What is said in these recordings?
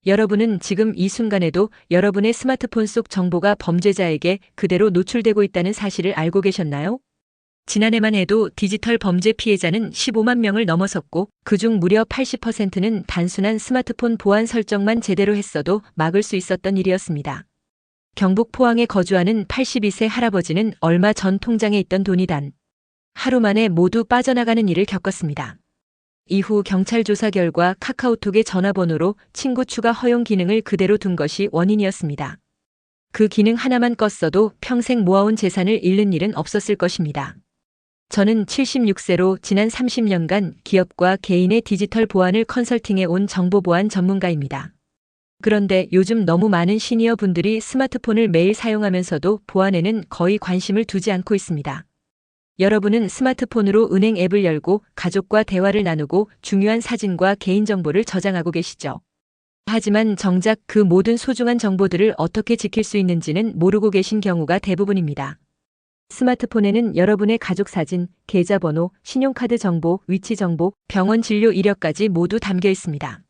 여러분은 지금 이 순간에도 여러분의 스마트폰 속 정보가 범죄자에게 그대로 노출되고 있다는 사실을 알고 계셨나요? 지난해만 해도 디지털 범죄 피해자는 15만 명을 넘어섰고 그중 무려 80%는 단순한 스마트폰 보안 설정만 제대로 했어도 막을 수 있었던 일이었습니다. 경북 포항에 거주하는 82세 할아버지는 얼마 전 통장에 있던 돈이 단 하루 만에 모두 빠져나가는 일을 겪었습니다. 이후 경찰 조사 결과 카카오톡의 전화번호로 친구 추가 허용 기능을 그대로 둔 것이 원인이었습니다. 그 기능 하나만 껐어도 평생 모아온 재산을 잃는 일은 없었을 것입니다. 저는 76세로 지난 30년간 기업과 개인의 디지털 보안을 컨설팅해 온 정보보안 전문가입니다. 그런데 요즘 너무 많은 시니어 분들이 스마트폰을 매일 사용하면서도 보안에는 거의 관심을 두지 않고 있습니다. 여러분은 스마트폰으로 은행 앱을 열고 가족과 대화를 나누고 중요한 사진과 개인정보를 저장하고 계시죠. 하지만 정작 그 모든 소중한 정보들을 어떻게 지킬 수 있는지는 모르고 계신 경우가 대부분입니다. 스마트폰에는 여러분의 가족 사진, 계좌번호, 신용카드 정보, 위치 정보, 병원 진료 이력까지 모두 담겨 있습니다.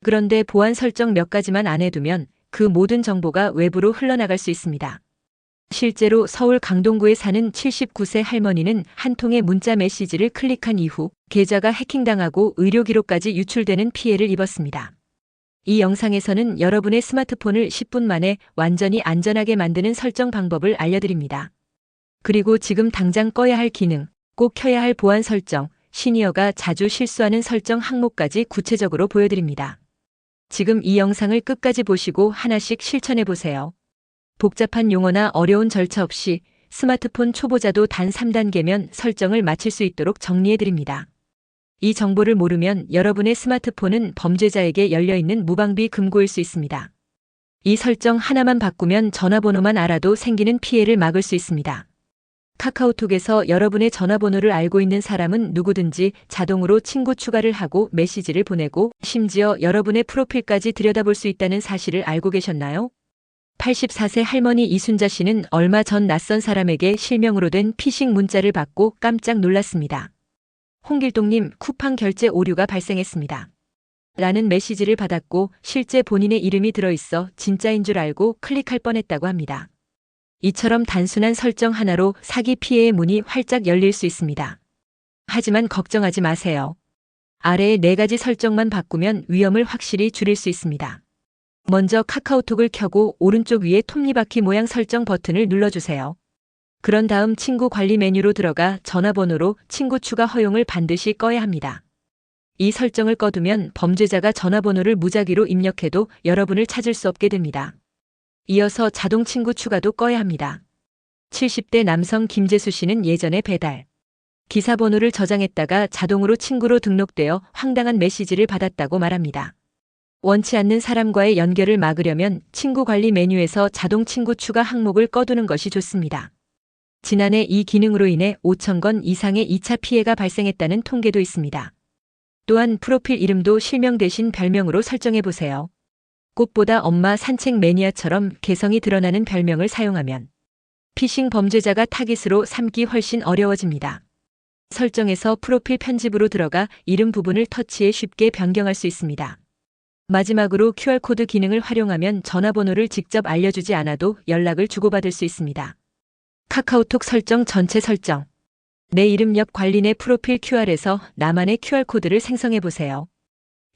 그런데 보안 설정 몇 가지만 안 해두면 그 모든 정보가 외부로 흘러나갈 수 있습니다. 실제로 서울 강동구에 사는 79세 할머니는 한 통의 문자 메시지를 클릭한 이후 계좌가 해킹당하고 의료기록까지 유출되는 피해를 입었습니다. 이 영상에서는 여러분의 스마트폰을 10분 만에 완전히 안전하게 만드는 설정 방법을 알려드립니다. 그리고 지금 당장 꺼야 할 기능, 꼭 켜야 할 보안 설정, 시니어가 자주 실수하는 설정 항목까지 구체적으로 보여드립니다. 지금 이 영상을 끝까지 보시고 하나씩 실천해보세요. 복잡한 용어나 어려운 절차 없이 스마트폰 초보자도 단 3단계면 설정을 마칠 수 있도록 정리해드립니다. 이 정보를 모르면 여러분의 스마트폰은 범죄자에게 열려있는 무방비 금고일 수 있습니다. 이 설정 하나만 바꾸면 전화번호만 알아도 생기는 피해를 막을 수 있습니다. 카카오톡에서 여러분의 전화번호를 알고 있는 사람은 누구든지 자동으로 친구 추가를 하고 메시지를 보내고 심지어 여러분의 프로필까지 들여다볼 수 있다는 사실을 알고 계셨나요? 84세 할머니 이순자 씨는 얼마 전 낯선 사람에게 실명으로 된 피싱 문자를 받고 깜짝 놀랐습니다. 홍길동님 쿠팡 결제 오류가 발생했습니다. 라는 메시지를 받았고 실제 본인의 이름이 들어있어 진짜인 줄 알고 클릭할 뻔했다고 합니다. 이처럼 단순한 설정 하나로 사기 피해의 문이 활짝 열릴 수 있습니다. 하지만 걱정하지 마세요. 아래의 4가지 설정만 바꾸면 위험을 확실히 줄일 수 있습니다. 먼저 카카오톡을 켜고 오른쪽 위에 톱니바퀴 모양 설정 버튼을 눌러주세요. 그런 다음 친구 관리 메뉴로 들어가 전화번호로 친구 추가 허용을 반드시 꺼야 합니다. 이 설정을 꺼두면 범죄자가 전화번호를 무작위로 입력해도 여러분을 찾을 수 없게 됩니다. 이어서 자동 친구 추가도 꺼야 합니다. 70대 남성 김재수 씨는 예전에 배달 기사 번호를 저장했다가 자동으로 친구로 등록되어 황당한 메시지를 받았다고 말합니다. 원치 않는 사람과의 연결을 막으려면 친구 관리 메뉴에서 자동 친구 추가 항목을 꺼두는 것이 좋습니다. 지난해 이 기능으로 인해 5,000건 이상의 2차 피해가 발생했다는 통계도 있습니다. 또한 프로필 이름도 실명 대신 별명으로 설정해보세요. 꽃보다 엄마 산책 매니아처럼 개성이 드러나는 별명을 사용하면 피싱 범죄자가 타깃으로 삼기 훨씬 어려워집니다. 설정에서 프로필 편집으로 들어가 이름 부분을 터치해 쉽게 변경할 수 있습니다. 마지막으로 QR코드 기능을 활용하면 전화번호를 직접 알려주지 않아도 연락을 주고받을 수 있습니다. 카카오톡 설정 전체 설정. 내 이름 옆 관리 내 프로필 QR에서 나만의 QR코드를 생성해보세요.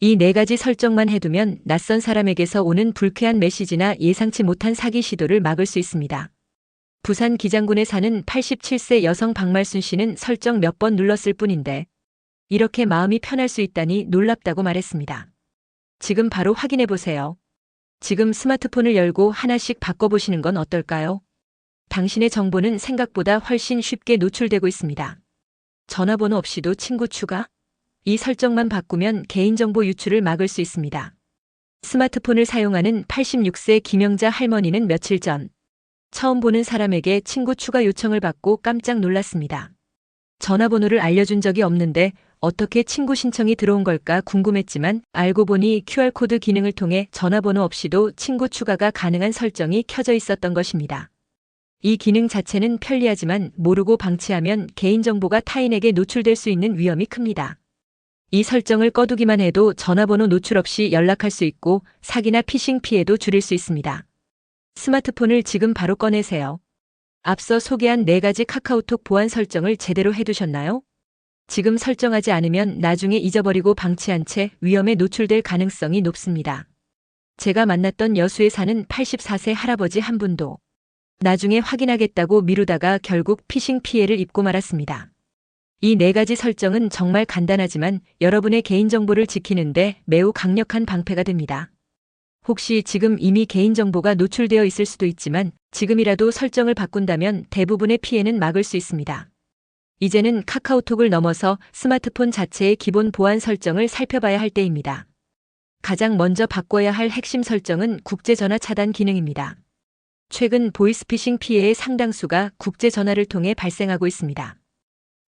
이 4가지 설정만 해두면 낯선 사람에게서 오는 불쾌한 메시지나 예상치 못한 사기 시도를 막을 수 있습니다. 부산 기장군에 사는 87세 여성 박말순 씨는 설정 몇 번 눌렀을 뿐인데 이렇게 마음이 편할 수 있다니 놀랍다고 말했습니다. 지금 바로 확인해보세요. 지금 스마트폰을 열고 하나씩 바꿔보시는 건 어떨까요? 당신의 정보는 생각보다 훨씬 쉽게 노출되고 있습니다. 전화번호 없이도 친구 추가? 이 설정만 바꾸면 개인정보 유출을 막을 수 있습니다. 스마트폰을 사용하는 86세 김영자 할머니는 며칠 전 처음 보는 사람에게 친구 추가 요청을 받고 깜짝 놀랐습니다. 전화번호를 알려준 적이 없는데 어떻게 친구 신청이 들어온 걸까 궁금했지만 알고 보니 QR코드 기능을 통해 전화번호 없이도 친구 추가가 가능한 설정이 켜져 있었던 것입니다. 이 기능 자체는 편리하지만 모르고 방치하면 개인정보가 타인에게 노출될 수 있는 위험이 큽니다. 이 설정을 꺼두기만 해도 전화번호 노출 없이 연락할 수 있고 사기나 피싱 피해도 줄일 수 있습니다. 스마트폰을 지금 바로 꺼내세요. 앞서 소개한 4가지 카카오톡 보안 설정을 제대로 해두셨나요? 지금 설정하지 않으면 나중에 잊어버리고 방치한 채 위험에 노출될 가능성이 높습니다. 제가 만났던 여수에 사는 84세 할아버지 한 분도 나중에 확인하겠다고 미루다가 결국 피싱 피해를 입고 말았습니다. 이 4가지 설정은 정말 간단하지만 여러분의 개인정보를 지키는데 매우 강력한 방패가 됩니다. 혹시 지금 이미 개인정보가 노출되어 있을 수도 있지만 지금이라도 설정을 바꾼다면 대부분의 피해는 막을 수 있습니다. 이제는 카카오톡을 넘어서 스마트폰 자체의 기본 보안 설정을 살펴봐야 할 때입니다. 가장 먼저 바꿔야 할 핵심 설정은 국제전화 차단 기능입니다. 최근 보이스피싱 피해의 상당수가 국제전화를 통해 발생하고 있습니다.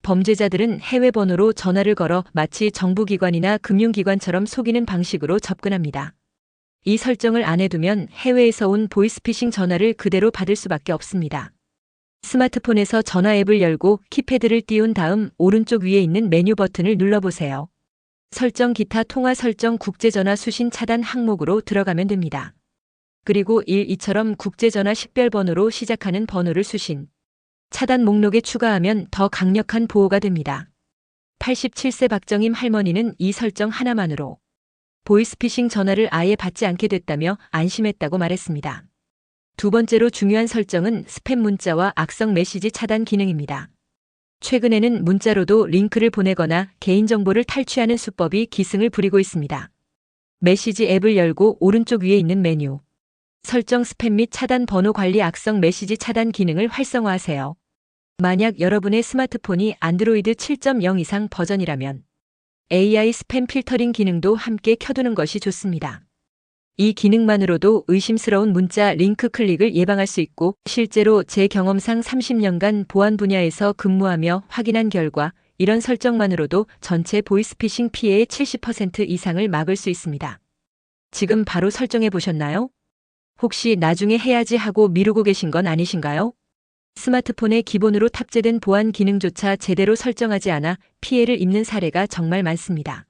범죄자들은 해외 번호로 전화를 걸어 마치 정부기관이나 금융기관처럼 속이는 방식으로 접근합니다. 이 설정을 안 해두면 해외에서 온 보이스피싱 전화를 그대로 받을 수밖에 없습니다. 스마트폰에서 전화 앱을 열고 키패드를 띄운 다음 오른쪽 위에 있는 메뉴 버튼을 눌러보세요. 설정 기타 통화 설정 국제전화 수신 차단 항목으로 들어가면 됩니다. 그리고 1, 2처럼 국제전화 식별번호로 시작하는 번호를 수신, 차단 목록에 추가하면 더 강력한 보호가 됩니다. 87세 박정임 할머니는 이 설정 하나만으로 보이스피싱 전화를 아예 받지 않게 됐다며 안심했다고 말했습니다. 두 번째로 중요한 설정은 스팸 문자와 악성 메시지 차단 기능입니다. 최근에는 문자로도 링크를 보내거나 개인정보를 탈취하는 수법이 기승을 부리고 있습니다. 메시지 앱을 열고 오른쪽 위에 있는 메뉴 설정 스팸 및 차단 번호 관리 악성 메시지 차단 기능을 활성화하세요. 만약 여러분의 스마트폰이 안드로이드 7.0 이상 버전이라면 AI 스팸 필터링 기능도 함께 켜두는 것이 좋습니다. 이 기능만으로도 의심스러운 문자 링크 클릭을 예방할 수 있고 실제로 제 경험상 30년간 보안 분야에서 근무하며 확인한 결과 이런 설정만으로도 전체 보이스피싱 피해의 70% 이상을 막을 수 있습니다. 지금 바로 설정해 보셨나요? 혹시 나중에 해야지 하고 미루고 계신 건 아니신가요? 스마트폰에 기본으로 탑재된 보안 기능조차 제대로 설정하지 않아 피해를 입는 사례가 정말 많습니다.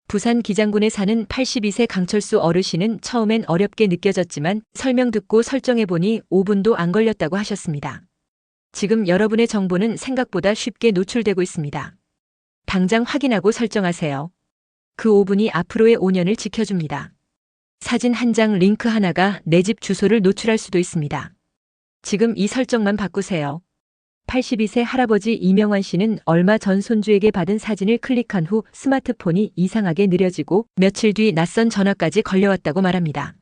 부산 기장군에 사는 82세 강철수 어르신은 처음엔 어렵게 느껴졌지만 설명 듣고 설정해보니 5분도 안 걸렸다고 하셨습니다. 지금 여러분의 정보는 생각보다 쉽게 노출되고 있습니다. 당장 확인하고 설정하세요. 그 5분이 앞으로의 5년을 지켜줍니다. 사진 한 장 링크 하나가 내 집 주소를 노출할 수도 있습니다. 지금 이 설정만 바꾸세요. 82세 할아버지 이명환 씨는 얼마 전 손주에게 받은 사진을 클릭한 후 스마트폰이 이상하게 느려지고 며칠 뒤 낯선 전화까지 걸려왔다고 말합니다.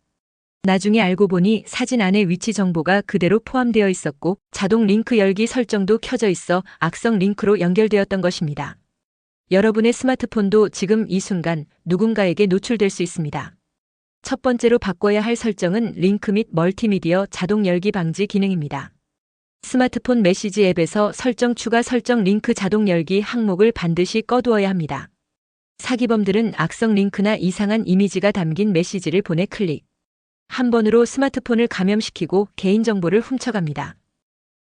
나중에 알고 보니 사진 안에 위치 정보가 그대로 포함되어 있었고 자동 링크 열기 설정도 켜져 있어 악성 링크로 연결되었던 것입니다. 여러분의 스마트폰도 지금 이 순간 누군가에게 노출될 수 있습니다. 첫 번째로 바꿔야 할 설정은 링크 및 멀티미디어 자동 열기 방지 기능입니다. 스마트폰 메시지 앱에서 설정 추가 설정 링크 자동 열기 항목을 반드시 꺼두어야 합니다. 사기범들은 악성 링크나 이상한 이미지가 담긴 메시지를 보내 클릭 한 번으로 스마트폰을 감염시키고 개인정보를 훔쳐갑니다.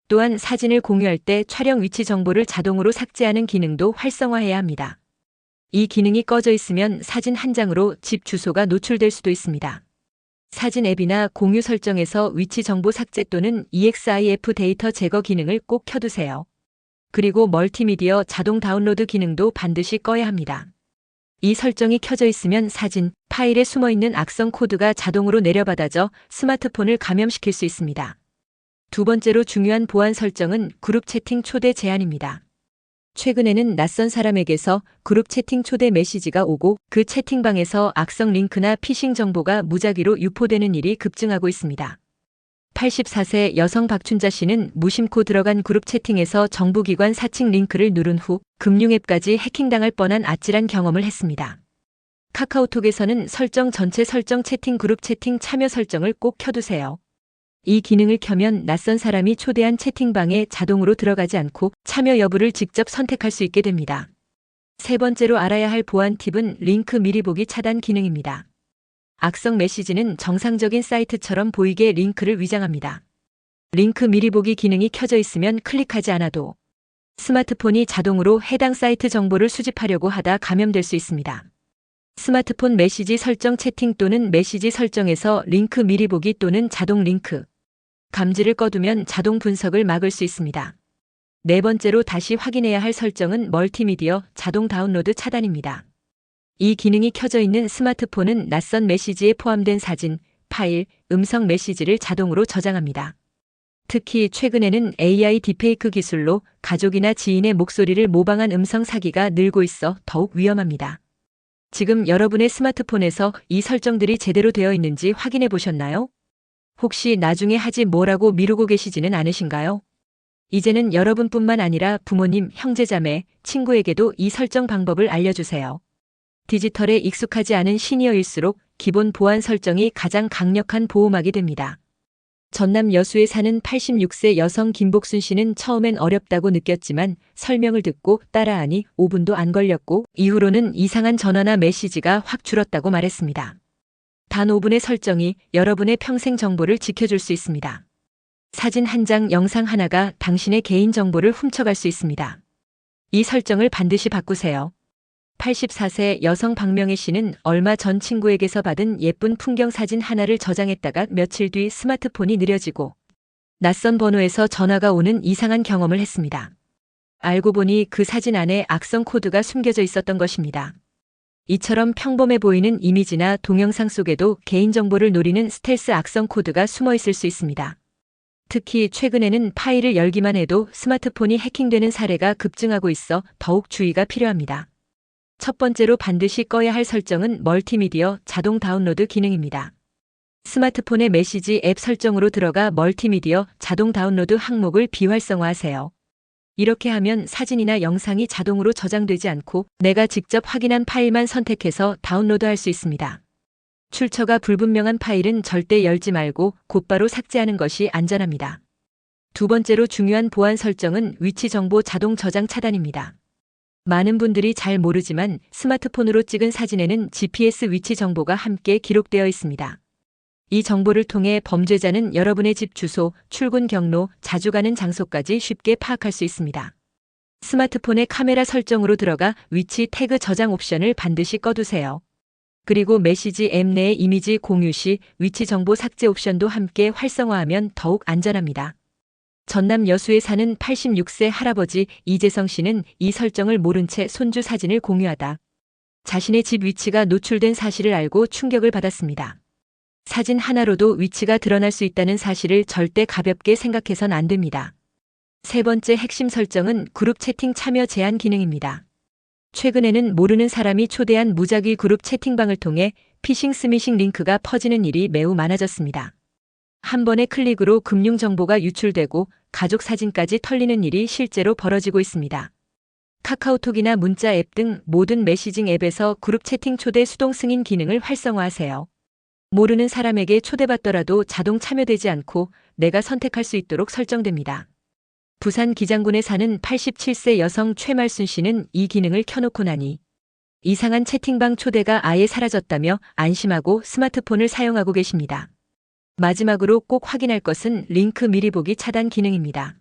또한 사진을 공유할 때 촬영 위치 정보를 자동으로 삭제하는 기능도 활성화해야 합니다. 이 기능이 꺼져 있으면 사진 한 장으로 집 주소가 노출될 수도 있습니다. 사진 앱이나 공유 설정에서 위치 정보 삭제 또는 EXIF 데이터 제거 기능을 꼭 켜두세요. 그리고 멀티미디어 자동 다운로드 기능도 반드시 꺼야 합니다. 이 설정이 켜져 있으면 사진, 파일에 숨어있는 악성 코드가 자동으로 내려받아져 스마트폰을 감염시킬 수 있습니다. 두 번째로 중요한 보안 설정은 그룹 채팅 초대 제한입니다. 최근에는 낯선 사람에게서 그룹 채팅 초대 메시지가 오고 그 채팅방에서 악성 링크나 피싱 정보가 무작위로 유포되는 일이 급증하고 있습니다. 84세 여성 박춘자 씨는 무심코 들어간 그룹 채팅에서 정부기관 사칭 링크를 누른 후 금융앱까지 해킹당할 뻔한 아찔한 경험을 했습니다. 카카오톡에서는 설정 전체 설정 채팅 그룹 채팅 참여 설정을 꼭 켜두세요. 이 기능을 켜면 낯선 사람이 초대한 채팅방에 자동으로 들어가지 않고 참여 여부를 직접 선택할 수 있게 됩니다. 세 번째로 알아야 할 보안 팁은 링크 미리 보기 차단 기능입니다. 악성 메시지는 정상적인 사이트처럼 보이게 링크를 위장합니다. 링크 미리 보기 기능이 켜져 있으면 클릭하지 않아도 스마트폰이 자동으로 해당 사이트 정보를 수집하려고 하다 감염될 수 있습니다. 스마트폰 메시지 설정 채팅 또는 메시지 설정에서 링크 미리 보기 또는 자동 링크 감지를 꺼두면 자동 분석을 막을 수 있습니다. 네 번째로 다시 확인해야 할 설정은 멀티미디어 자동 다운로드 차단입니다. 이 기능이 켜져 있는 스마트폰은 낯선 메시지에 포함된 사진, 파일, 음성 메시지를 자동으로 저장합니다. 특히 최근에는 AI 딥페이크 기술로 가족이나 지인의 목소리를 모방한 음성 사기가 늘고 있어 더욱 위험합니다. 지금 여러분의 스마트폰에서 이 설정들이 제대로 되어 있는지 확인해 보셨나요? 혹시 나중에 하지 뭐라고 미루고 계시지는 않으신가요? 이제는 여러분뿐만 아니라 부모님, 형제자매, 친구에게도 이 설정 방법을 알려주세요. 디지털에 익숙하지 않은 시니어일수록 기본 보안 설정이 가장 강력한 보호막이 됩니다. 전남 여수에 사는 86세 여성 김복순 씨는 처음엔 어렵다고 느꼈지만 설명을 듣고 따라하니 5분도 안 걸렸고 이후로는 이상한 전화나 메시지가 확 줄었다고 말했습니다. 단 5분의 설정이 여러분의 평생 정보를 지켜줄 수 있습니다. 사진 한 장, 영상 하나가 당신의 개인 정보를 훔쳐갈 수 있습니다. 이 설정을 반드시 바꾸세요. 84세 여성 박명애 씨는 얼마 전 친구에게서 받은 예쁜 풍경 사진 하나를 저장했다가 며칠 뒤 스마트폰이 느려지고 낯선 번호에서 전화가 오는 이상한 경험을 했습니다. 알고 보니 그 사진 안에 악성 코드가 숨겨져 있었던 것입니다. 이처럼 평범해 보이는 이미지나 동영상 속에도 개인정보를 노리는 스텔스 악성 코드가 숨어 있을 수 있습니다. 특히 최근에는 파일을 열기만 해도 스마트폰이 해킹되는 사례가 급증하고 있어 더욱 주의가 필요합니다. 첫 번째로 반드시 꺼야 할 설정은 멀티미디어 자동 다운로드 기능입니다. 스마트폰의 메시지 앱 설정으로 들어가 멀티미디어 자동 다운로드 항목을 비활성화하세요. 이렇게 하면 사진이나 영상이 자동으로 저장되지 않고 내가 직접 확인한 파일만 선택해서 다운로드할 수 있습니다. 출처가 불분명한 파일은 절대 열지 말고 곧바로 삭제하는 것이 안전합니다. 두 번째로 중요한 보안 설정은 위치 정보 자동 저장 차단입니다. 많은 분들이 잘 모르지만 스마트폰으로 찍은 사진에는 GPS 위치 정보가 함께 기록되어 있습니다. 이 정보를 통해 범죄자는 여러분의 집 주소, 출근 경로, 자주 가는 장소까지 쉽게 파악할 수 있습니다. 스마트폰의 카메라 설정으로 들어가 위치 태그 저장 옵션을 반드시 꺼두세요. 그리고 메시지 앱 내의 이미지 공유 시 위치 정보 삭제 옵션도 함께 활성화하면 더욱 안전합니다. 전남 여수에 사는 86세 할아버지 이재성 씨는 이 설정을 모른 채 손주 사진을 공유하다 자신의 집 위치가 노출된 사실을 알고 충격을 받았습니다. 사진 하나로도 위치가 드러날 수 있다는 사실을 절대 가볍게 생각해선 안 됩니다. 세 번째 핵심 설정은 그룹 채팅 참여 제한 기능입니다. 최근에는 모르는 사람이 초대한 무작위 그룹 채팅방을 통해 피싱 스미싱 링크가 퍼지는 일이 매우 많아졌습니다. 한 번의 클릭으로 금융 정보가 유출되고 가족 사진까지 털리는 일이 실제로 벌어지고 있습니다. 카카오톡이나 문자 앱 등 모든 메시징 앱에서 그룹 채팅 초대 수동 승인 기능을 활성화하세요. 모르는 사람에게 초대받더라도 자동 참여되지 않고 내가 선택할 수 있도록 설정됩니다. 부산 기장군에 사는 87세 여성 최말순 씨는 이 기능을 켜놓고 나니 이상한 채팅방 초대가 아예 사라졌다며 안심하고 스마트폰을 사용하고 계십니다. 마지막으로 꼭 확인할 것은 링크 미리 보기 차단 기능입니다.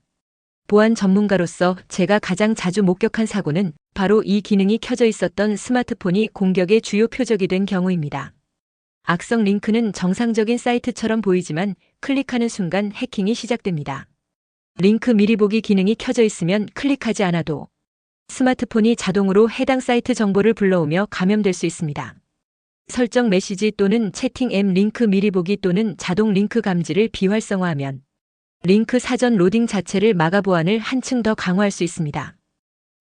보안 전문가로서 제가 가장 자주 목격한 사고는 바로 이 기능이 켜져 있었던 스마트폰이 공격의 주요 표적이 된 경우입니다. 악성 링크는 정상적인 사이트처럼 보이지만 클릭하는 순간 해킹이 시작됩니다. 링크 미리 보기 기능이 켜져 있으면 클릭하지 않아도 스마트폰이 자동으로 해당 사이트 정보를 불러오며 감염될 수 있습니다. 설정 메시지 또는 채팅 앱 링크 미리 보기 또는 자동 링크 감지를 비활성화하면 링크 사전 로딩 자체를 막아 보안을 한층 더 강화할 수 있습니다.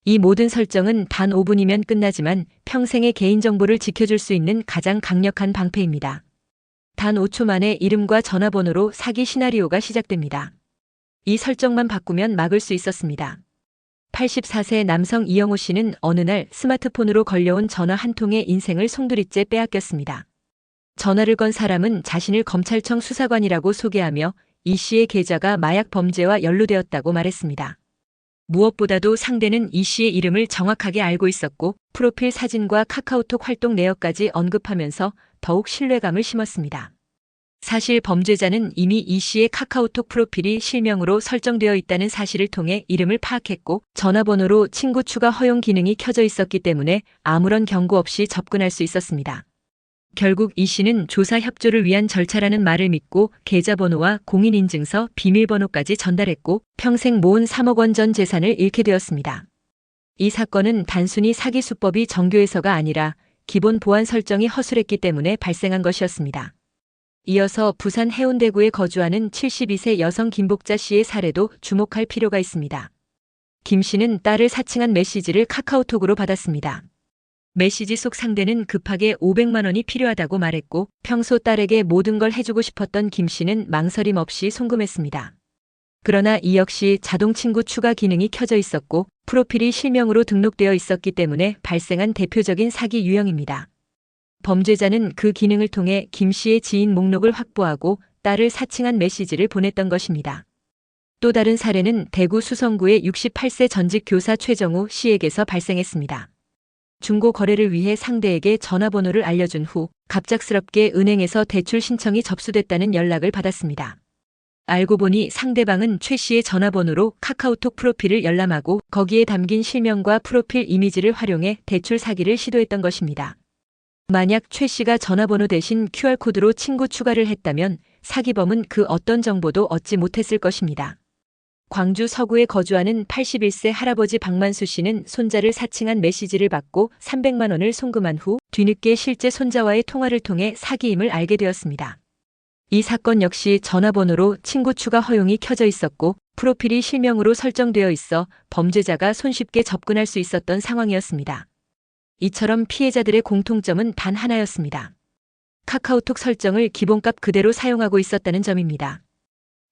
이 모든 설정은 단 5분이면 끝나지만 평생의 개인정보를 지켜줄 수 있는 가장 강력한 방패입니다. 단 5초 만에 이름과 전화번호로 사기 시나리오가 시작됩니다. 이 설정만 바꾸면 막을 수 있었습니다. 84세 남성 이영호 씨는 어느 날 스마트폰으로 걸려온 전화 한 통의 인생을 송두리째 빼앗겼습니다. 전화를 건 사람은 자신을 검찰청 수사관이라고 소개하며 이 씨의 계좌가 마약 범죄와 연루되었다고 말했습니다. 무엇보다도 상대는 이 씨의 이름을 정확하게 알고 있었고 프로필 사진과 카카오톡 활동 내역까지 언급하면서 더욱 신뢰감을 심었습니다. 사실 범죄자는 이미 이 씨의 카카오톡 프로필이 실명으로 설정되어 있다는 사실을 통해 이름을 파악했고 전화번호로 친구 추가 허용 기능이 켜져 있었기 때문에 아무런 경고 없이 접근할 수 있었습니다. 결국 이 씨는 조사 협조를 위한 절차라는 말을 믿고 계좌번호와 공인인증서, 비밀번호까지 전달했고 평생 모은 3억 원 전 재산을 잃게 되었습니다. 이 사건은 단순히 사기 수법이 정교해서가 아니라 기본 보안 설정이 허술했기 때문에 발생한 것이었습니다. 이어서 부산 해운대구에 거주하는 72세 여성 김복자 씨의 사례도 주목할 필요가 있습니다. 김 씨는 딸을 사칭한 메시지를 카카오톡으로 받았습니다. 메시지 속 상대는 급하게 500만 원이 필요하다고 말했고 평소 딸에게 모든 걸 해주고 싶었던 김 씨는 망설임 없이 송금했습니다. 그러나 이 역시 자동 친구 추가 기능이 켜져 있었고 프로필이 실명으로 등록되어 있었기 때문에 발생한 대표적인 사기 유형입니다. 범죄자는 그 기능을 통해 김 씨의 지인 목록을 확보하고 딸을 사칭한 메시지를 보냈던 것입니다. 또 다른 사례는 대구 수성구의 68세 전직 교사 최정우 씨에게서 발생했습니다. 중고 거래를 위해 상대에게 전화번호를 알려준 후 갑작스럽게 은행에서 대출 신청이 접수됐다는 연락을 받았습니다. 알고 보니 상대방은 최 씨의 전화번호로 카카오톡 프로필을 열람하고 거기에 담긴 실명과 프로필 이미지를 활용해 대출 사기를 시도했던 것입니다. 만약 최 씨가 전화번호 대신 QR코드로 친구 추가를 했다면 사기범은 그 어떤 정보도 얻지 못했을 것입니다. 광주 서구에 거주하는 81세 할아버지 박만수 씨는 손자를 사칭한 메시지를 받고 300만 원을 송금한 후 뒤늦게 실제 손자와의 통화를 통해 사기임을 알게 되었습니다. 이 사건 역시 전화번호로 친구 추가 허용이 켜져 있었고 프로필이 실명으로 설정되어 있어 범죄자가 손쉽게 접근할 수 있었던 상황이었습니다. 이처럼 피해자들의 공통점은 단 하나였습니다. 카카오톡 설정을 기본값 그대로 사용하고 있었다는 점입니다.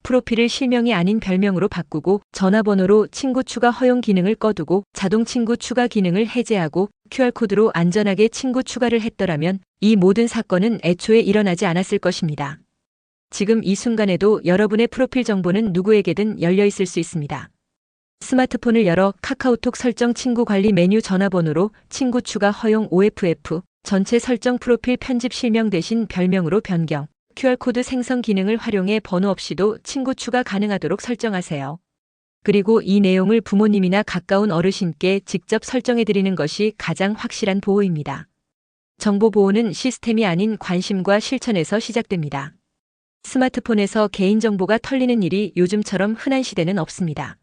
프로필을 실명이 아닌 별명으로 바꾸고 전화번호로 친구 추가 허용 기능을 꺼두고 자동 친구 추가 기능을 해제하고 QR코드로 안전하게 친구 추가를 했더라면 이 모든 사건은 애초에 일어나지 않았을 것입니다. 지금 이 순간에도 여러분의 프로필 정보는 누구에게든 열려 있을 수 있습니다. 스마트폰을 열어 카카오톡 설정 친구 관리 메뉴 전화번호로 친구 추가 허용 OFF, 전체 설정 프로필 편집 실명 대신 별명으로 변경, QR코드 생성 기능을 활용해 번호 없이도 친구 추가 가능하도록 설정하세요. 그리고 이 내용을 부모님이나 가까운 어르신께 직접 설정해드리는 것이 가장 확실한 보호입니다. 정보 보호는 시스템이 아닌 관심과 실천에서 시작됩니다. 스마트폰에서 개인정보가 털리는 일이 요즘처럼 흔한 시대는 없습니다.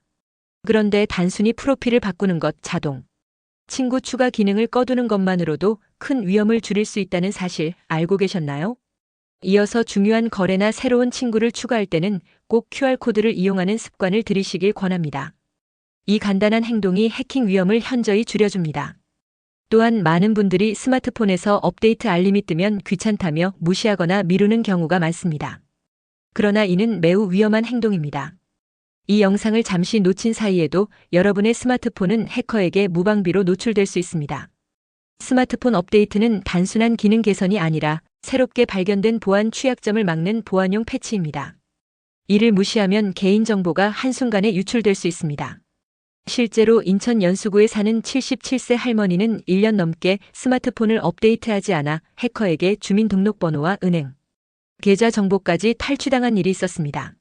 그런데 단순히 프로필을 바꾸는 것, 자동 친구 추가 기능을 꺼두는 것만으로도 큰 위험을 줄일 수 있다는 사실 알고 계셨나요? 이어서 중요한 거래나 새로운 친구를 추가할 때는 꼭 QR코드를 이용하는 습관을 들이시길 권합니다. 이 간단한 행동이 해킹 위험을 현저히 줄여줍니다. 또한 많은 분들이 스마트폰에서 업데이트 알림이 뜨면 귀찮다며 무시하거나 미루는 경우가 많습니다. 그러나 이는 매우 위험한 행동입니다. 이 영상을 잠시 놓친 사이에도 여러분의 스마트폰은 해커에게 무방비로 노출될 수 있습니다. 스마트폰 업데이트는 단순한 기능 개선이 아니라 새롭게 발견된 보안 취약점을 막는 보안용 패치입니다. 이를 무시하면 개인정보가 한순간에 유출될 수 있습니다. 실제로 인천 연수구에 사는 77세 할머니는 1년 넘게 스마트폰을 업데이트하지 않아 해커에게 주민등록번호와 은행, 계좌 정보까지 탈취당한 일이 있었습니다.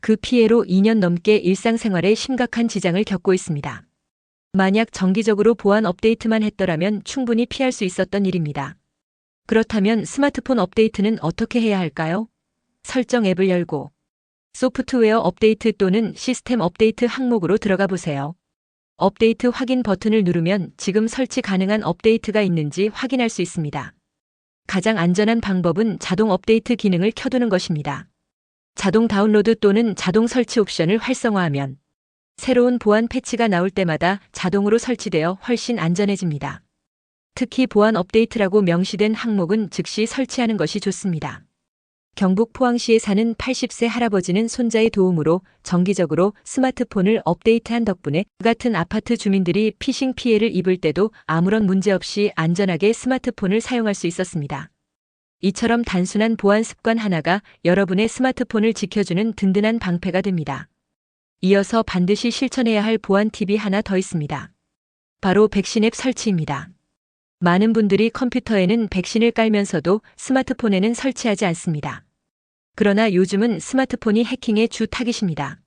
그 피해로 2년 넘게 일상생활에 심각한 지장을 겪고 있습니다. 만약 정기적으로 보안 업데이트만 했더라면 충분히 피할 수 있었던 일입니다. 그렇다면 스마트폰 업데이트는 어떻게 해야 할까요? 설정 앱을 열고 소프트웨어 업데이트 또는 시스템 업데이트 항목으로 들어가 보세요. 업데이트 확인 버튼을 누르면 지금 설치 가능한 업데이트가 있는지 확인할 수 있습니다. 가장 안전한 방법은 자동 업데이트 기능을 켜두는 것입니다. 자동 다운로드 또는 자동 설치 옵션을 활성화하면 새로운 보안 패치가 나올 때마다 자동으로 설치되어 훨씬 안전해집니다. 특히 보안 업데이트라고 명시된 항목은 즉시 설치하는 것이 좋습니다. 경북 포항시에 사는 80세 할아버지는 손자의 도움으로 정기적으로 스마트폰을 업데이트한 덕분에 같은 아파트 주민들이 피싱 피해를 입을 때도 아무런 문제 없이 안전하게 스마트폰을 사용할 수 있었습니다. 이처럼 단순한 보안 습관 하나가 여러분의 스마트폰을 지켜주는 든든한 방패가 됩니다. 이어서 반드시 실천해야 할 보안 팁이 하나 더 있습니다. 바로 백신 앱 설치입니다. 많은 분들이 컴퓨터에는 백신을 깔면서도 스마트폰에는 설치하지 않습니다. 그러나 요즘은 스마트폰이 해킹의 주 타깃입니다.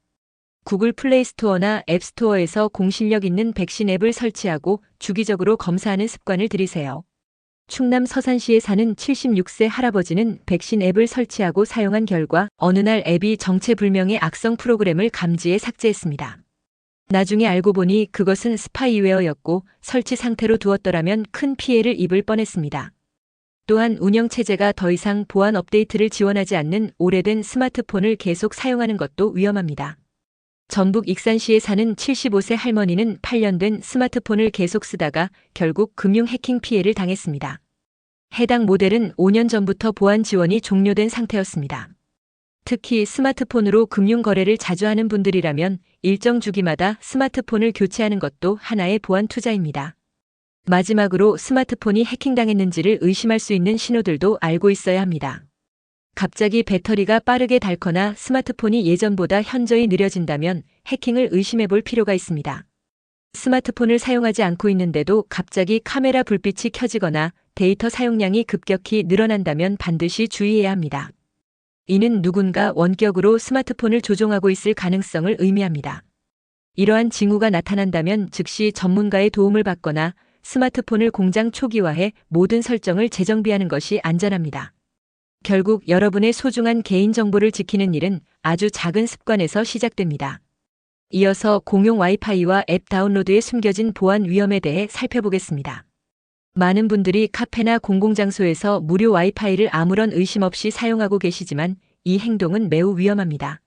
구글 플레이 스토어나 앱 스토어에서 공신력 있는 백신 앱을 설치하고 주기적으로 검사하는 습관을 들이세요. 충남 서산시에 사는 76세 할아버지는 백신 앱을 설치하고 사용한 결과 어느 날 앱이 정체불명의 악성 프로그램을 감지해 삭제했습니다. 나중에 알고 보니 그것은 스파이웨어였고 설치 상태로 두었더라면 큰 피해를 입을 뻔했습니다. 또한 운영체제가 더 이상 보안 업데이트를 지원하지 않는 오래된 스마트폰을 계속 사용하는 것도 위험합니다. 전북 익산시에 사는 75세 할머니는 8년 된 스마트폰을 계속 쓰다가 결국 금융 해킹 피해를 당했습니다. 해당 모델은 5년 전부터 보안 지원이 종료된 상태였습니다. 특히 스마트폰으로 금융 거래를 자주 하는 분들이라면 일정 주기마다 스마트폰을 교체하는 것도 하나의 보안 투자입니다. 마지막으로 스마트폰이 해킹당했는지를 의심할 수 있는 신호들도 알고 있어야 합니다. 갑자기 배터리가 빠르게 닳거나 스마트폰이 예전보다 현저히 느려진다면 해킹을 의심해 볼 필요가 있습니다. 스마트폰을 사용하지 않고 있는데도 갑자기 카메라 불빛이 켜지거나 데이터 사용량이 급격히 늘어난다면 반드시 주의해야 합니다. 이는 누군가 원격으로 스마트폰을 조종하고 있을 가능성을 의미합니다. 이러한 징후가 나타난다면 즉시 전문가의 도움을 받거나 스마트폰을 공장 초기화해 모든 설정을 재정비하는 것이 안전합니다. 결국 여러분의 소중한 개인정보를 지키는 일은 아주 작은 습관에서 시작됩니다. 이어서 공용 와이파이와 앱 다운로드에 숨겨진 보안 위험에 대해 살펴보겠습니다. 많은 분들이 카페나 공공장소에서 무료 와이파이를 아무런 의심 없이 사용하고 계시지만 이 행동은 매우 위험합니다.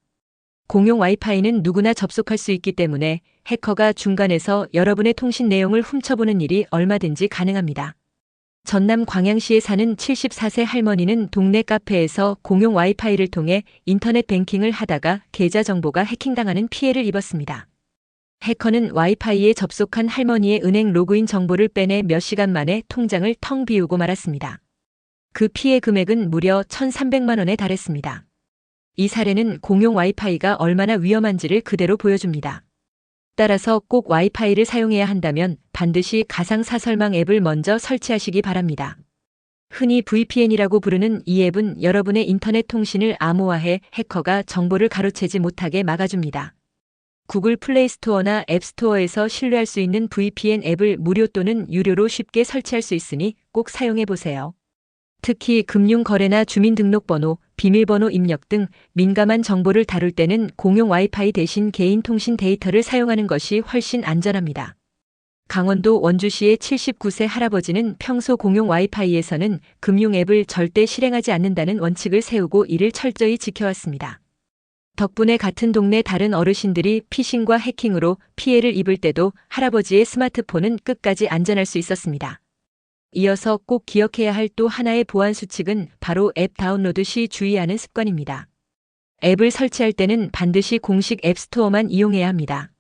공용 와이파이는 누구나 접속할 수 있기 때문에 해커가 중간에서 여러분의 통신 내용을 훔쳐보는 일이 얼마든지 가능합니다. 전남 광양시에 사는 74세 할머니는 동네 카페에서 공용 와이파이를 통해 인터넷 뱅킹을 하다가 계좌 정보가 해킹당하는 피해를 입었습니다. 해커는 와이파이에 접속한 할머니의 은행 로그인 정보를 빼내 몇 시간 만에 통장을 텅 비우고 말았습니다. 그 피해 금액은 무려 1,300만 원에 달했습니다. 이 사례는 공용 와이파이가 얼마나 위험한지를 그대로 보여줍니다. 따라서 꼭 와이파이를 사용해야 한다면 반드시 가상사설망 앱을 먼저 설치하시기 바랍니다. 흔히 VPN이라고 부르는 이 앱은 여러분의 인터넷 통신을 암호화해 해커가 정보를 가로채지 못하게 막아줍니다. 구글 플레이 스토어나 앱 스토어에서 신뢰할 수 있는 VPN 앱을 무료 또는 유료로 쉽게 설치할 수 있으니 꼭 사용해 보세요. 특히 금융거래나 주민등록번호, 비밀번호 입력 등 민감한 정보를 다룰 때는 공용 와이파이 대신 개인 통신 데이터를 사용하는 것이 훨씬 안전합니다. 강원도 원주시의 79세 할아버지는 평소 공용 와이파이에서는 금융 앱을 절대 실행하지 않는다는 원칙을 세우고 이를 철저히 지켜왔습니다. 덕분에 같은 동네 다른 어르신들이 피싱과 해킹으로 피해를 입을 때도 할아버지의 스마트폰은 끝까지 안전할 수 있었습니다. 이어서 꼭 기억해야 할 또 하나의 보안 수칙은 바로 앱 다운로드 시 주의하는 습관입니다. 앱을 설치할 때는 반드시 공식 앱 스토어만 이용해야 합니다.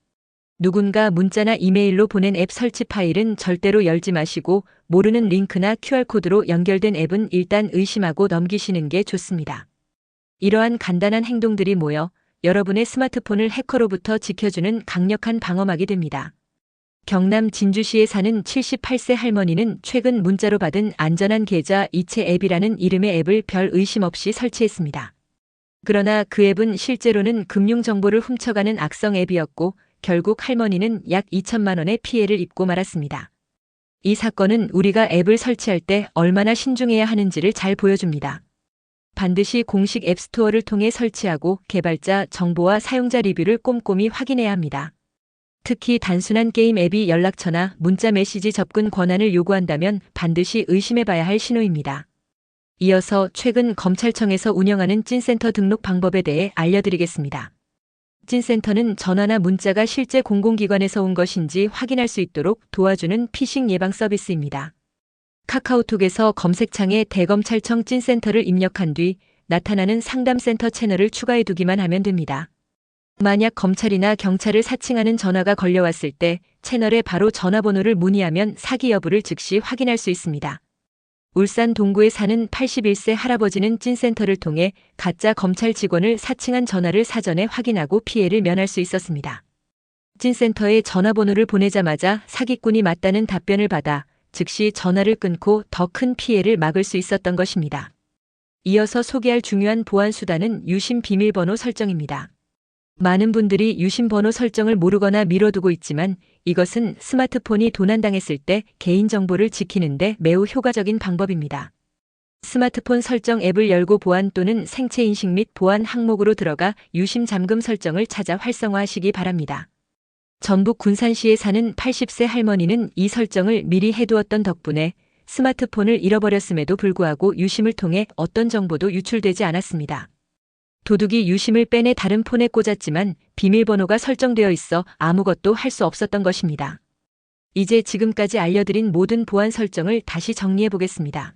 누군가 문자나 이메일로 보낸 앱 설치 파일은 절대로 열지 마시고 모르는 링크나 QR코드로 연결된 앱은 일단 의심하고 넘기시는 게 좋습니다. 이러한 간단한 행동들이 모여 여러분의 스마트폰을 해커로부터 지켜주는 강력한 방어막이 됩니다. 경남 진주시에 사는 78세 할머니는 최근 문자로 받은 안전한 계좌 이체 앱이라는 이름의 앱을 별 의심 없이 설치했습니다. 그러나 그 앱은 실제로는 금융정보를 훔쳐가는 악성 앱이었고 결국 할머니는 약 2천만 원의 피해를 입고 말았습니다. 이 사건은 우리가 앱을 설치할 때 얼마나 신중해야 하는지를 잘 보여줍니다. 반드시 공식 앱 스토어를 통해 설치하고 개발자 정보와 사용자 리뷰를 꼼꼼히 확인해야 합니다. 특히 단순한 게임 앱이 연락처나 문자 메시지 접근 권한을 요구한다면 반드시 의심해봐야 할 신호입니다. 이어서 최근 검찰청에서 운영하는 찐센터 등록 방법에 대해 알려드리겠습니다. 찐센터는 전화나 문자가 실제 공공기관에서 온 것인지 확인할 수 있도록 도와주는 피싱 예방 서비스입니다. 카카오톡에서 검색창에 대검찰청 찐센터를 입력한 뒤 나타나는 상담센터 채널을 추가해 두기만 하면 됩니다. 만약 검찰이나 경찰을 사칭하는 전화가 걸려왔을 때 채널에 바로 전화번호를 문의하면 사기 여부를 즉시 확인할 수 있습니다. 울산 동구에 사는 81세 할아버지는 찐센터를 통해 가짜 검찰 직원을 사칭한 전화를 사전에 확인하고 피해를 면할 수 있었습니다. 찐센터에 전화번호를 보내자마자 사기꾼이 맞다는 답변을 받아 즉시 전화를 끊고 더 큰 피해를 막을 수 있었던 것입니다. 이어서 소개할 중요한 보안 수단은 유심 비밀번호 설정입니다. 많은 분들이 유심 번호 설정을 모르거나 미뤄두고 있지만 이것은 스마트폰이 도난당했을 때 개인정보를 지키는데 매우 효과적인 방법입니다. 스마트폰 설정 앱을 열고 보안 또는 생체 인식 및 보안 항목으로 들어가 유심 잠금 설정을 찾아 활성화하시기 바랍니다. 전북 군산시에 사는 80세 할머니는 이 설정을 미리 해두었던 덕분에 스마트폰을 잃어버렸음에도 불구하고 유심을 통해 어떤 정보도 유출되지 않았습니다. 도둑이 유심을 빼내 다른 폰에 꽂았지만 비밀번호가 설정되어 있어 아무것도 할 수 없었던 것입니다. 이제 지금까지 알려드린 모든 보안 설정을 다시 정리해 보겠습니다.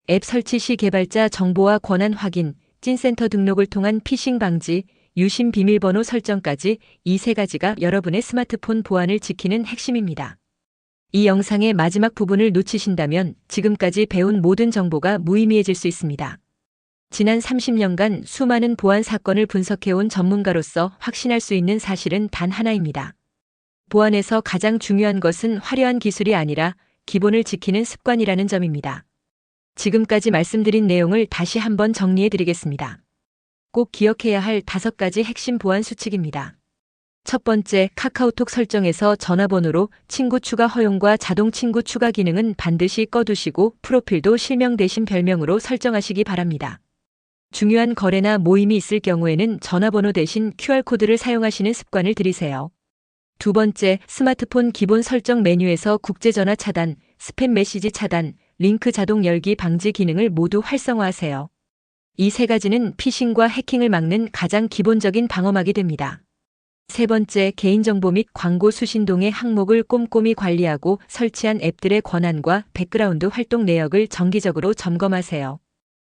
앱 설치 시 개발자 정보와 권한 확인, 찐센터 등록을 통한 피싱 방지, 유심 비밀번호 설정까지 이 세 가지가 여러분의 스마트폰 보안을 지키는 핵심입니다. 이 영상의 마지막 부분을 놓치신다면 지금까지 배운 모든 정보가 무의미해질 수 있습니다. 지난 30년간 수많은 보안 사건을 분석해온 전문가로서 확신할 수 있는 사실은 단 하나입니다. 보안에서 가장 중요한 것은 화려한 기술이 아니라 기본을 지키는 습관이라는 점입니다. 지금까지 말씀드린 내용을 다시 한번 정리해 드리겠습니다. 꼭 기억해야 할 5가지 핵심 보안 수칙입니다. 첫 번째, 카카오톡 설정에서 전화번호로 친구 추가 허용과 자동 친구 추가 기능은 반드시 꺼두시고 프로필도 실명 대신 별명으로 설정하시기 바랍니다. 중요한 거래나 모임이 있을 경우에는 전화번호 대신 QR코드를 사용하시는 습관을 들이세요. 두 번째, 스마트폰 기본 설정 메뉴에서 국제전화 차단, 스팸 메시지 차단, 링크 자동 열기 방지 기능을 모두 활성화하세요. 이 세 가지는 피싱과 해킹을 막는 가장 기본적인 방어막이 됩니다. 세 번째, 개인정보 및 광고 수신동의 항목을 꼼꼼히 관리하고 설치한 앱들의 권한과 백그라운드 활동 내역을 정기적으로 점검하세요.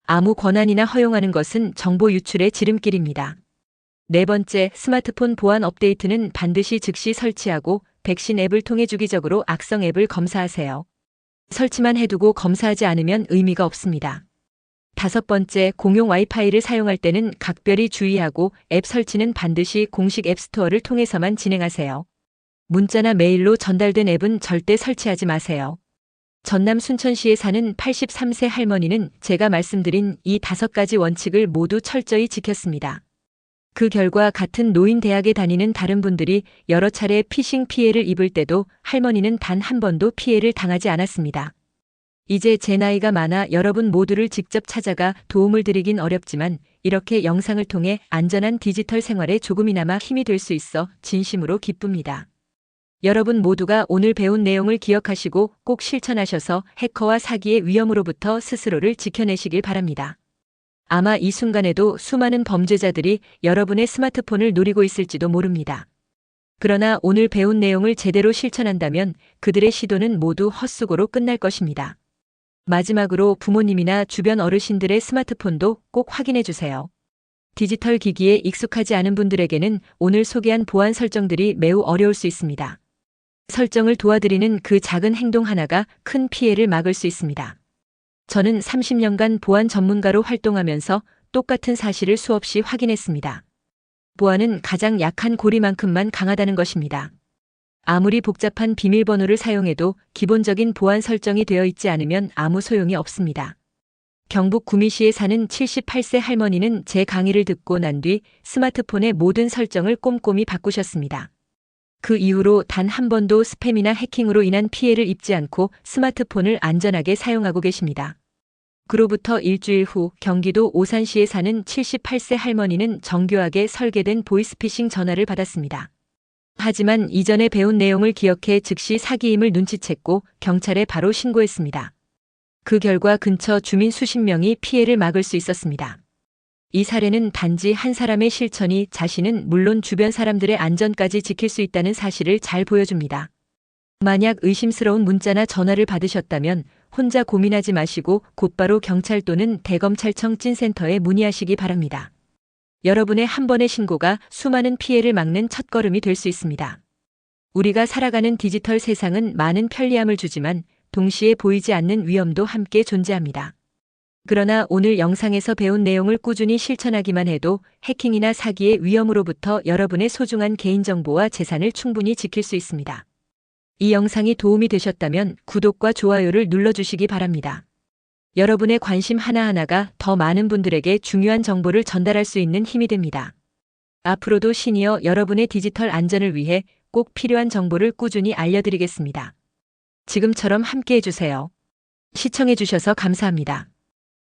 아무 권한이나 허용하는 것은 정보 유출의 지름길입니다. 네 번째, 스마트폰 보안 업데이트는 반드시 즉시 설치하고 백신 앱을 통해 주기적으로 악성 앱을 검사하세요. 설치만 해두고 검사하지 않으면 의미가 없습니다. 다섯 번째, 공용 와이파이를 사용할 때는 각별히 주의하고 앱 설치는 반드시 공식 앱스토어를 통해서만 진행하세요. 문자나 메일로 전달된 앱은 절대 설치하지 마세요. 전남 순천시에 사는 83세 할머니는 제가 말씀드린 이 5가지 원칙을 모두 철저히 지켰습니다. 그 결과 같은 노인 대학에 다니는 다른 분들이 여러 차례 피싱 피해를 입을 때도 할머니는 단 한 번도 피해를 당하지 않았습니다. 이제 제 나이가 많아 여러분 모두를 직접 찾아가 도움을 드리긴 어렵지만 이렇게 영상을 통해 안전한 디지털 생활에 조금이나마 힘이 될 수 있어 진심으로 기쁩니다. 여러분 모두가 오늘 배운 내용을 기억하시고 꼭 실천하셔서 해커와 사기의 위험으로부터 스스로를 지켜내시길 바랍니다. 아마 이 순간에도 수많은 범죄자들이 여러분의 스마트폰을 노리고 있을지도 모릅니다. 그러나 오늘 배운 내용을 제대로 실천한다면 그들의 시도는 모두 헛수고로 끝날 것입니다. 마지막으로 부모님이나 주변 어르신들의 스마트폰도 꼭 확인해 주세요. 디지털 기기에 익숙하지 않은 분들에게는 오늘 소개한 보안 설정들이 매우 어려울 수 있습니다. 설정을 도와드리는 그 작은 행동 하나가 큰 피해를 막을 수 있습니다. 저는 30년간 보안 전문가로 활동하면서 똑같은 사실을 수없이 확인했습니다. 보안은 가장 약한 고리만큼만 강하다는 것입니다. 아무리 복잡한 비밀번호를 사용해도 기본적인 보안 설정이 되어 있지 않으면 아무 소용이 없습니다. 경북 구미시에 사는 78세 할머니는 제 강의를 듣고 난 뒤 스마트폰의 모든 설정을 꼼꼼히 바꾸셨습니다. 그 이후로 단 한 번도 스팸이나 해킹으로 인한 피해를 입지 않고 스마트폰을 안전하게 사용하고 계십니다. 그로부터 일주일 후 경기도 오산시에 사는 78세 할머니는 정교하게 설계된 보이스피싱 전화를 받았습니다. 하지만 이전에 배운 내용을 기억해 즉시 사기임을 눈치챘고 경찰에 바로 신고했습니다. 그 결과 근처 주민 수십 명이 피해를 막을 수 있었습니다. 이 사례는 단지 한 사람의 실천이 자신은 물론 주변 사람들의 안전까지 지킬 수 있다는 사실을 잘 보여줍니다. 만약 의심스러운 문자나 전화를 받으셨다면 혼자 고민하지 마시고 곧바로 경찰 또는 대검찰청 찐센터에 문의하시기 바랍니다. 여러분의 한 번의 신고가 수많은 피해를 막는 첫걸음이 될 수 있습니다. 우리가 살아가는 디지털 세상은 많은 편리함을 주지만 동시에 보이지 않는 위험도 함께 존재합니다. 그러나 오늘 영상에서 배운 내용을 꾸준히 실천하기만 해도 해킹이나 사기의 위험으로부터 여러분의 소중한 개인정보와 재산을 충분히 지킬 수 있습니다. 이 영상이 도움이 되셨다면 구독과 좋아요를 눌러주시기 바랍니다. 여러분의 관심 하나하나가 더 많은 분들에게 중요한 정보를 전달할 수 있는 힘이 됩니다. 앞으로도 시니어 여러분의 디지털 안전을 위해 꼭 필요한 정보를 꾸준히 알려드리겠습니다. 지금처럼 함께 해주세요. 시청해주셔서 감사합니다.